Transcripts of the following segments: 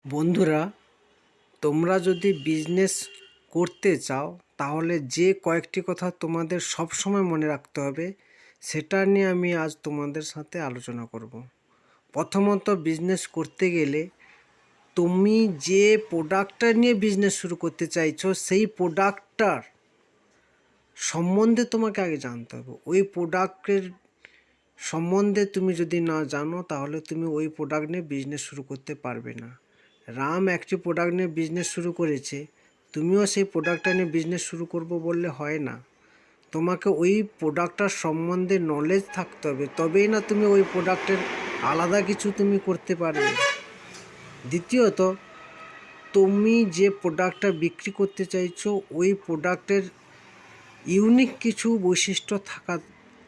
বন্ধুরা, তোমরা যদি বিজনেস করতে চাও তাহলে যে কয়েকটি কথা তোমাদের সব সময় মনে রাখতে হবে সেটা নিয়ে আমি আজ তোমাদের সাথে আলোচনা করব। প্রথমত, বিজনেস করতে গেলে তুমি যে প্রোডাক্টটা নিয়ে বিজনেস শুরু করতে চাইছো সেই প্রোডাক্টটার সম্বন্ধে তোমাকে আগে জানতে হবে। ওই প্রোডাক্টের সম্বন্ধে তুমি যদি না জানো তাহলে তুমি ওই প্রোডাক্ট নিয়ে বিজনেস শুরু করতে পারবে না। রাম একটি প্রোডাক্ট নিয়ে বিজনেস শুরু করেছে, তুমিও সেই প্রোডাক্টটা নিয়ে বিজনেস শুরু করবো বললে হয় না। তোমাকে ওই প্রোডাক্টটার সম্বন্ধে নলেজ থাকতে হবে, তবেই না তুমি ওই প্রোডাক্টের আলাদা কিছু তুমি করতে পারবে। দ্বিতীয়ত, তুমি যে প্রোডাক্টটা বিক্রি করতে চাইছো ওই প্রোডাক্টের ইউনিক কিছু বৈশিষ্ট্য থাকা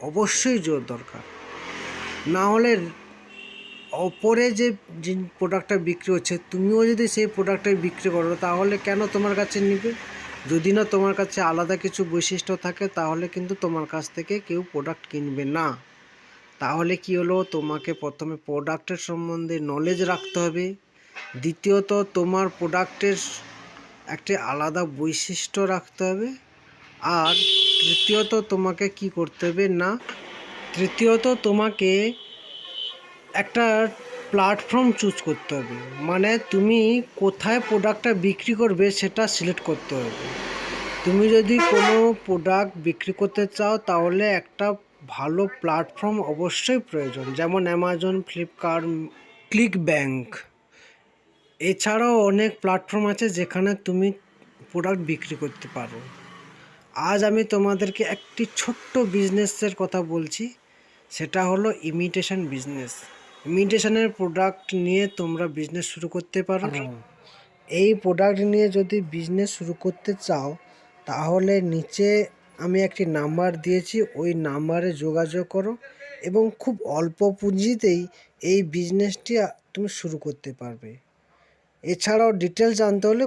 অবশ্যই দরকার। না হলে অপরে যে প্রোডাক্টটা বিক্রি হচ্ছে তুমিও যদি সেই প্রোডাক্টটা বিক্রি করো তাহলে কেন তোমার কাছে নেবে? যদি না তোমার কাছে আলাদা কিছু বৈশিষ্ট্য থাকে তাহলে কিন্তু তোমার কাছ থেকে কেউ প্রোডাক্ট কিনবে না। তাহলে কি হলো, তোমাকে প্রথমে প্রোডাক্টের সম্বন্ধে নলেজ রাখতে হবে। দ্বিতীয়ত, তোমার প্রোডাক্টের একটি আলাদা বৈশিষ্ট্য রাখতে হবে। আর তৃতীয়ত, তোমাকে কি করতে হবে না, তোমাকে একটা প্ল্যাটফর্ম চুজ করতে হবে। মানে তুমি কোথায় প্রোডাক্টটা বিক্রি করবে সেটা সিলেক্ট করতে হবে। তুমি যদি কোনো প্রোডাক্ট বিক্রি করতে চাও তাহলে একটা ভালো প্ল্যাটফর্ম অবশ্যই প্রয়োজন, যেমন অ্যামাজন, ফ্লিপকার্ট, ক্লিক ব্যাংক। এছাড়াও অনেক প্ল্যাটফর্ম আছে যেখানে তুমি প্রোডাক্ট বিক্রি করতে পারো। আজ আমি তোমাদেরকে একটি ছোট্ট বিজনেসের কথা বলছি, সেটা হলো ইমিটেশন বিজনেস। ইমিটেশনের প্রোডাক্ট নিয়ে তোমরা বিজনেস শুরু করতে পারো। এই প্রোডাক্ট নিয়ে যদি বিজনেস শুরু করতে চাও তাহলে নিচে আমি একটি নাম্বার দিয়েছি, ওই নাম্বারে যোগাযোগ করো এবং খুব অল্প পুঁজিতেই এই বিজনেসটি তুমি শুরু করতে পারবে। এছাড়াও ডিটেলস জানতে হলে